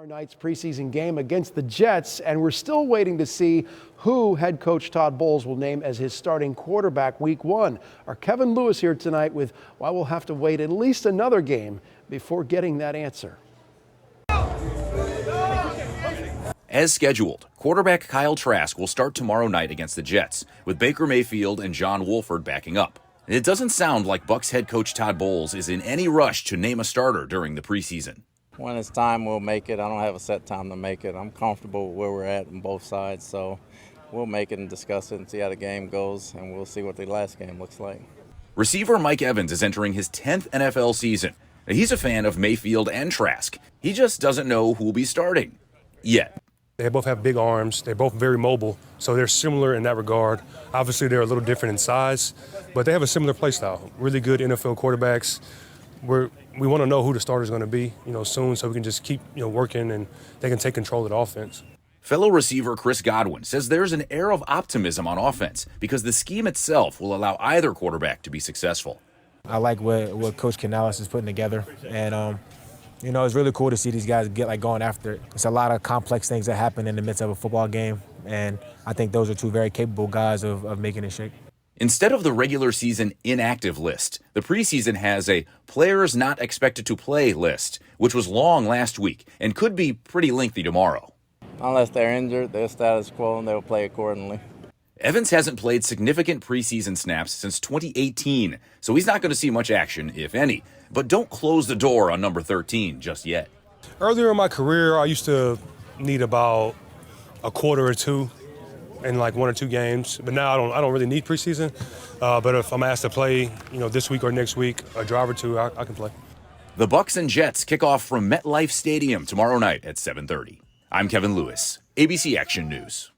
Tomorrow night's preseason game against the Jets, and we're still waiting to see who head coach Todd Bowles will name as his starting quarterback week 1. Our Kevin Lewis here tonight with why we'll have to wait at least another game before getting that answer. As scheduled, quarterback Kyle Trask will start tomorrow night against the Jets, with Baker Mayfield and John Wolford backing up. It doesn't sound like Bucs head coach Todd Bowles is in any rush to name a starter during the preseason. When it's time, we'll make it. I don't have a set time to make it. I'm comfortable where we're at on both sides, so we'll make it and discuss it and see how the game goes, and we'll see what the last game looks like. Receiver Mike Evans is entering his 10th NFL season. He's a fan of Mayfield and Trask. He just doesn't know who will be starting yet. They both have big arms. They're both very mobile, so they're similar in that regard. Obviously, they're a little different in size, but they have a similar play style. Really good NFL quarterbacks. We want to know who the starter is going to be, soon, so we can just keep, working and they can take control of the offense. Fellow receiver Chris Godwin says there's an air of optimism on offense because the scheme itself will allow either quarterback to be successful. I like what Coach Canales is putting together, and it's really cool to see these guys get going after it. It's a lot of complex things that happen in the midst of a football game, and I think those are two very capable guys of making it shake. Instead of the regular season inactive list, the preseason has a players not expected to play list, which was long last week and could be pretty lengthy tomorrow. Unless they're injured, they're status quo and they'll play accordingly. Evans hasn't played significant preseason snaps since 2018, so he's not going to see much action, if any. But don't close the door on number 13 just yet. Earlier in my career, I used to need about a quarter or two in like 1 or 2 games, but now I don't really need preseason. But if I'm asked to play, this week or next week, a drive or two, I can play. The Bucs and Jets kick off from MetLife Stadium tomorrow night at 7:30. I'm Kevin Lewis, ABC Action News.